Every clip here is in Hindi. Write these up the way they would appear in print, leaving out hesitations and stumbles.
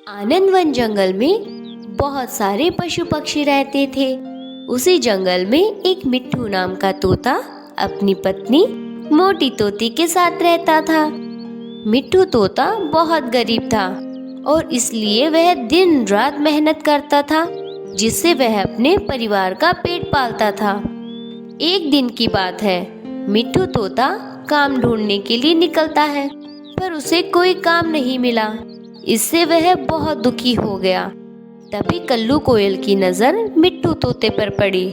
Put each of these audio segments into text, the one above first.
आनंदवन जंगल में बहुत सारे पशु पक्षी रहते थे। उसी जंगल में एक मिट्ठू नाम का तोता अपनी पत्नी मोटी तोती के साथ रहता था। मिट्ठू तोता बहुत गरीब था और इसलिए वह दिन रात मेहनत करता था, जिससे वह अपने परिवार का पेट पालता था। एक दिन की बात है, मिट्ठू तोता काम ढूंढने के लिए निकलता है, पर उसे कोई काम नहीं मिला। इससे वह बहुत दुखी हो गया। तभी कल्लू कोयल की नजर मिट्ठू तोते पर पड़ी।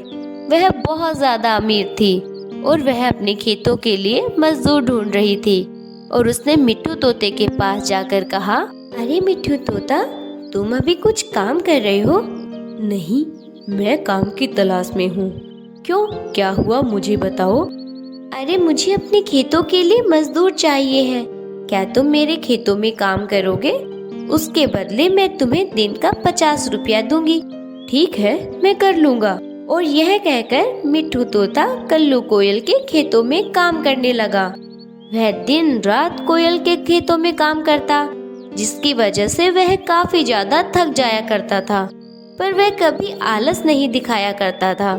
वह बहुत ज्यादा अमीर थी और वह अपने खेतों के लिए मजदूर ढूंढ रही थी। और उसने मिट्ठू तोते के पास जाकर कहा, अरे मिट्ठू तोता, तुम अभी कुछ काम कर रहे हो? नहीं, मैं काम की तलाश में हूँ। क्यों, क्या हुआ, मुझे बताओ। अरे मुझे अपने खेतों के लिए मजदूर चाहिए है। क्या तुम मेरे खेतों में काम करोगे? उसके बदले मैं तुम्हें दिन का 50 रुपया दूंगी। ठीक है, मैं कर लूँगा। और यह कहकर मिट्ठू तोता कल्लू कोयल के खेतों में काम करने लगा। वह दिन रात कोयल के खेतों में काम करता, जिसकी वजह से वह काफी ज्यादा थक जाया करता था, पर वह कभी आलस नहीं दिखाया करता था।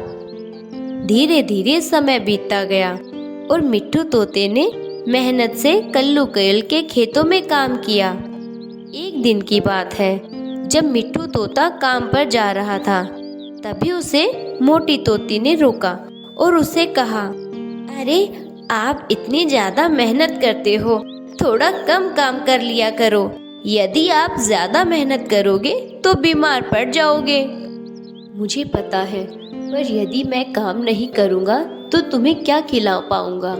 धीरे धीरे समय बीतता गया और मिट्ठू तोते ने मेहनत से कल्लू कोयल के खेतों में काम किया। एक दिन की बात है, जब मिट्ठू तोता काम पर जा रहा था, तभी उसे मोटी तोती ने रोका और उसे कहा, अरे आप इतनी ज्यादा मेहनत करते हो, थोड़ा कम काम कर लिया करो। यदि आप ज्यादा मेहनत करोगे तो बीमार पड़ जाओगे। मुझे पता है, पर यदि मैं काम नहीं करूँगा तो तुम्हें क्या खिला पाऊंगा।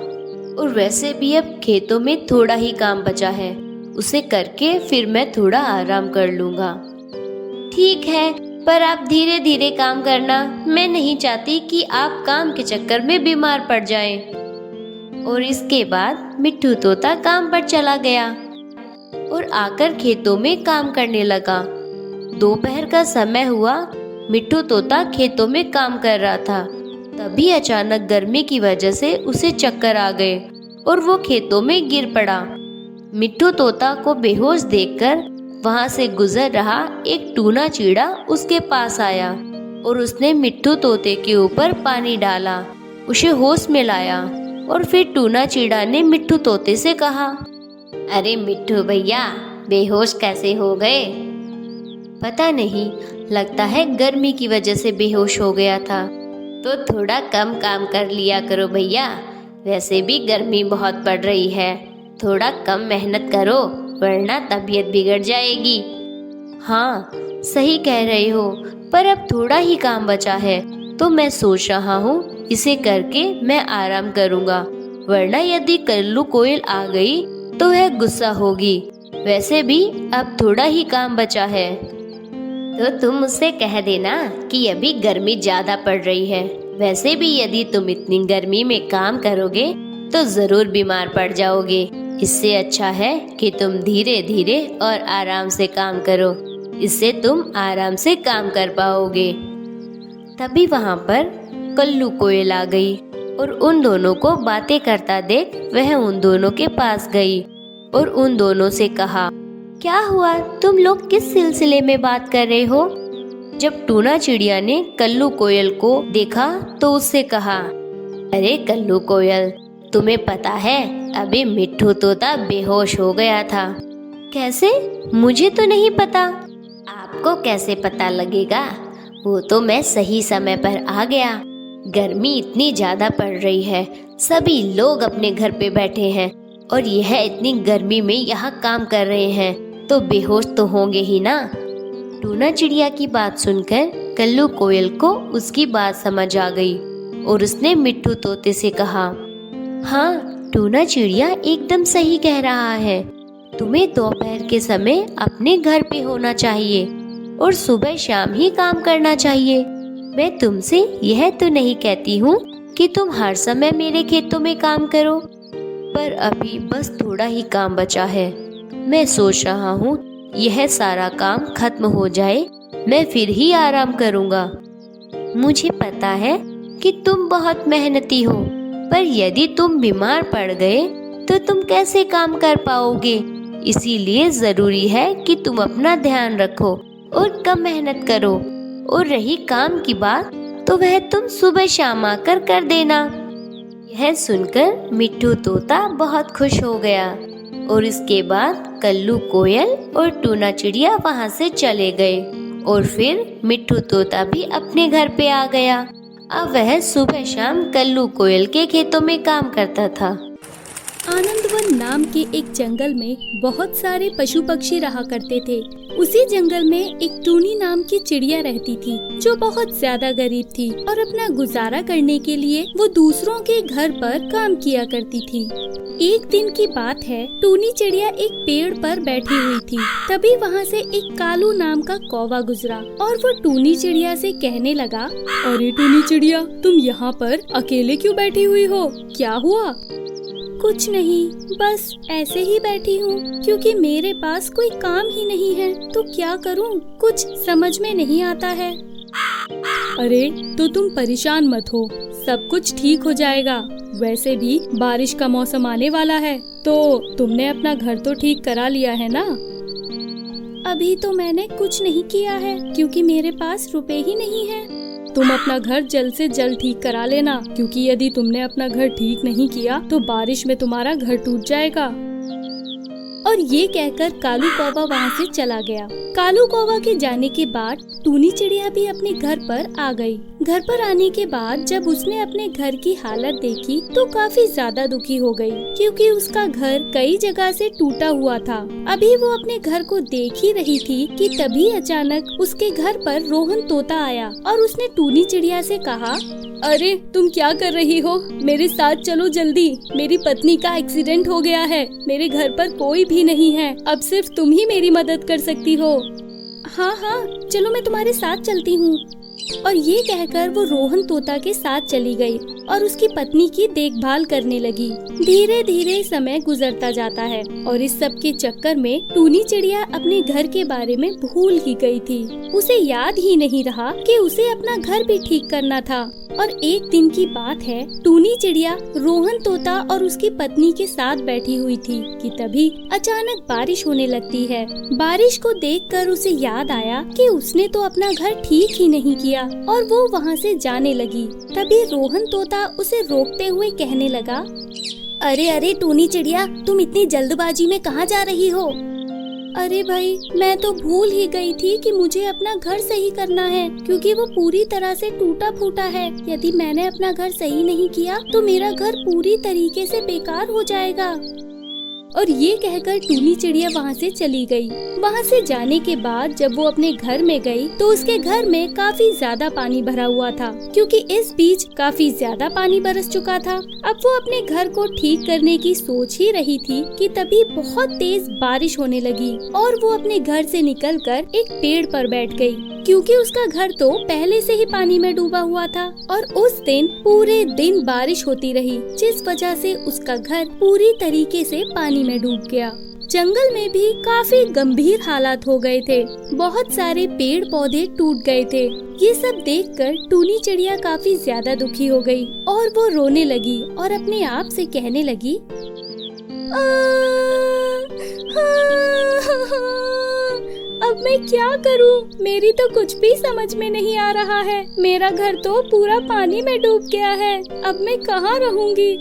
और वैसे भी अब खेतों में थोड़ा ही काम बचा है, उसे करके फिर मैं थोड़ा आराम कर लूँगा। ठीक है, पर आप धीरे धीरे काम करना। मैं नहीं चाहती कि आप काम के चक्कर में बीमार पड़ जाएं। और इसके बाद मिट्ठू तोता काम पर चला गया और आकर खेतों में काम करने लगा। दोपहर का समय हुआ, मिट्ठू तोता खेतों में काम कर रहा था। तभी अचानक गर्मी की वजह से उसे चक्कर आ गए और वो खेतों में गिर पड़ा। मिट्ठू तोता को बेहोश देखकर वहां से गुजर रहा एक टूना चिड़ा उसके पास आया और उसने मिट्ठू तोते के ऊपर पानी डाला, उसे होश में लाया। और फिर टूना चिड़ा ने मिट्ठू तोते से कहा, अरे मिट्ठू भैया, बेहोश कैसे हो गए? पता नहीं, लगता है गर्मी की वजह से बेहोश हो गया था। तो थोड़ा कम काम कर लिया करो भैया, वैसे भी गर्मी बहुत पड़ रही है। थोड़ा कम मेहनत करो, वरना तबीयत बिगड़ जाएगी। हाँ, सही कह रहे हो, पर अब थोड़ा ही काम बचा है, तो मैं सोच रहा हूँ इसे करके मैं आराम करूँगा, वरना यदि कल्लू कोयल आ गई तो वह गुस्सा होगी। वैसे भी अब थोड़ा ही काम बचा है। तो तुम उससे कह देना कि अभी गर्मी ज्यादा पड़ रही है। वैसे भी यदि तुम इतनी गर्मी में काम करोगे तो जरूर बीमार पड़ जाओगे। इससे अच्छा है कि तुम धीरे धीरे और आराम से काम करो, इससे तुम आराम से काम कर पाओगे। तभी वहाँ पर कल्लू कोयल आ गई और उन दोनों को बातें करता देख वह उन दोनों के पास गई और उन दोनों से कहा, क्या हुआ, तुम लोग किस सिलसिले में बात कर रहे हो? जब टूना चिड़िया ने कल्लू कोयल को देखा तो उससे कहा, अरे कल्लू कोयल, तुम्हें पता है अभी मिट्ठू तोता बेहोश हो गया था। कैसे? मुझे तो नहीं पता। आपको कैसे पता लगेगा? वो तो मैं सही समय पर आ गया। गर्मी इतनी ज्यादा पड़ रही है, सभी लोग अपने घर पे बैठे हैं और यह इतनी गर्मी में यहाँ काम कर रहे हैं, तो बेहोश तो होंगे ही ना। टूना चिड़िया की बात सुनकर कल्लू कोयल को उसकी बात समझ आ गई और उसने मिट्ठू तोते से कहा, हाँ, टूना चिड़िया एकदम सही कह रहा है। तुम्हें दोपहर के समय अपने घर पे होना चाहिए और सुबह शाम ही काम करना चाहिए। मैं तुमसे यह तो नहीं कहती हूँ कि तुम हर समय मेरे खेतों में काम करो, पर अभी बस थोड़ा ही काम बचा है। मैं सोच रहा हूँ यह सारा काम खत्म हो जाए, मैं फिर ही आराम करूँगा। मुझे पता है कि तुम बहुत मेहनती हो, पर यदि तुम बीमार पड़ गए तो तुम कैसे काम कर पाओगे? इसीलिए जरूरी है कि तुम अपना ध्यान रखो और कम मेहनत करो। और रही काम की बात, तो वह तुम सुबह शाम आकर कर देना। यह सुनकर मिट्ठू तोता बहुत खुश हो गया और इसके बाद कल्लू कोयल और टूना चिड़िया वहाँ से चले गए और फिर मिट्ठू तोता भी अपने घर पे आ गया। अब वह सुबह शाम कल्लू कोयल के खेतों में काम करता था। आनंदवन नाम के एक जंगल में बहुत सारे पशु पक्षी रहा करते थे। उसी जंगल में एक टूनी नाम की चिड़िया रहती थी, जो बहुत ज्यादा गरीब थी और अपना गुजारा करने के लिए वो दूसरों के घर पर काम किया करती थी। एक दिन की बात है, टूनी चिड़िया एक पेड़ पर बैठी हुई थी। तभी वहाँ से एक कालू नाम का कौवा गुजरा और वो टूनी चिड़िया से कहने लगा, अरे टूनी चिड़िया, तुम यहाँ पर अकेले क्यों बैठी हुई हो? क्या हुआ? कुछ नहीं, बस ऐसे ही बैठी हूँ, क्योंकि मेरे पास कोई काम ही नहीं है, तो क्या करूँ, कुछ समझ में नहीं आता है। अरे तो तुम परेशान मत हो, सब कुछ ठीक हो जाएगा। वैसे भी बारिश का मौसम आने वाला है, तो तुमने अपना घर तो ठीक करा लिया है ना? अभी तो मैंने कुछ नहीं किया है, क्योंकि मेरे पास रुपए ही नहीं है। तुम अपना घर जल्द से जल्द ठीक करा लेना, क्योंकि यदि तुमने अपना घर ठीक नहीं किया तो बारिश में तुम्हारा घर टूट जाएगा। और ये कहकर कालू कौवा वहाँ से चला गया। कालू कौवा के जाने के बाद टूनी चिड़िया भी अपने घर पर आ गई। घर पर आने के बाद जब उसने अपने घर की हालत देखी तो काफी ज्यादा दुखी हो गई, क्योंकि उसका घर कई जगह से टूटा हुआ था। अभी वो अपने घर को देख ही रही थी कि तभी अचानक उसके घर पर रोहन तोता आया और उसने टूनी चिड़िया से कहा, अरे तुम क्या कर रही हो? मेरे साथ चलो जल्दी, मेरी पत्नी का एक्सीडेंट हो गया है, मेरे घर पर कोई भी नहीं है, अब सिर्फ तुम ही मेरी मदद कर सकती हो। हाँ हाँ चलो, मैं तुम्हारे साथ चलती हूँ। और ये कहकर वो रोहन तोता के साथ चली गई और उसकी पत्नी की देखभाल करने लगी। धीरे धीरे समय गुजरता जाता है और इस सब के चक्कर में टूनी चिड़िया अपने घर के बारे में भूल ही गई थी। उसे याद ही नहीं रहा कि उसे अपना घर भी ठीक करना था। और एक दिन की बात है, टूनी चिड़िया रोहन तोता और उसकी पत्नी के साथ बैठी हुई थी कि तभी अचानक बारिश होने लगती है। बारिश को देखकर उसे याद आया कि उसने तो अपना घर ठीक ही नहीं किया और वो वहाँ से जाने लगी। तभी रोहन तोता उसे रोकते हुए कहने लगा, अरे अरे टूनी चिड़िया, तुम इतनी जल्दबाजी में कहाँ जा रही हो? अरे भाई, मैं तो भूल ही गई थी कि मुझे अपना घर सही करना है, क्योंकि वो पूरी तरह से टूटा फूटा है। यदि मैंने अपना घर सही नहीं किया तो मेरा घर पूरी तरीके से बेकार हो जाएगा। और ये कहकर टूनी चिड़िया वहाँ से चली गई। वहाँ से जाने के बाद जब वो अपने घर में गई तो उसके घर में काफी ज्यादा पानी भरा हुआ था, क्योंकि इस बीच काफी ज्यादा पानी बरस चुका था। अब वो अपने घर को ठीक करने की सोच ही रही थी कि तभी बहुत तेज बारिश होने लगी और वो अपने घर से निकलकर एक पेड़ पर बैठ गई, क्योंकि उसका घर तो पहले से ही पानी में डूबा हुआ था। और उस दिन पूरे दिन बारिश होती रही, जिस वजह से उसका घर पूरी तरीके से पानी में डूब गया। जंगल में भी काफी गंभीर हालात हो गए थे, बहुत सारे पेड़ पौधे टूट गए थे। ये सब देखकर टूनी चिड़िया काफी ज्यादा दुखी हो गई और वो रोने लगी और अपने आप से कहने लगी, अब मैं क्या करूं? मेरी तो कुछ भी समझ में नहीं आ रहा है। मेरा घर तो पूरा पानी में डूब गया है, अब मैं कहाँ रहूंगी?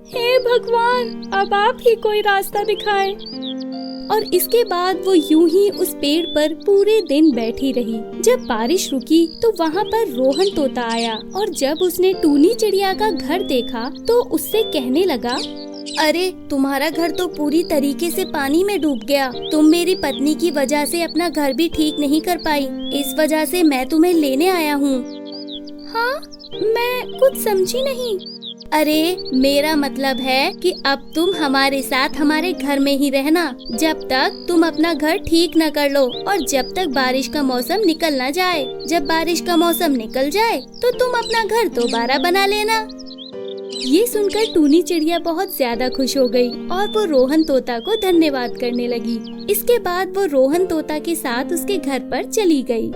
हे भगवान, अब आप ही कोई रास्ता दिखाएं। और इसके बाद वो यूं ही उस पेड़ पर पूरे दिन बैठी रही। जब बारिश रुकी तो वहाँ पर रोहन तोता आया और जब उसने टूनी चिड़िया का घर देखा तो उससे कहने लगा, अरे तुम्हारा घर तो पूरी तरीके से पानी में डूब गया। तुम मेरी पत्नी की वजह से अपना घर भी ठीक नहीं कर पाई, इस वजह से मैं तुम्हें लेने आया हूँ। हाँ, मैं कुछ समझी नहीं। अरे मेरा मतलब है कि अब तुम हमारे साथ हमारे घर में ही रहना, जब तक तुम अपना घर ठीक न कर लो और जब तक बारिश का मौसम निकल न जाए। जब बारिश का मौसम निकल जाए तो तुम अपना घर दोबारा बना लेना। ये सुनकर टूनी चिड़िया बहुत ज्यादा खुश हो गई और वो रोहन तोता को धन्यवाद करने लगी। इसके बाद वो रोहन तोता के साथ उसके घर पर चली गई।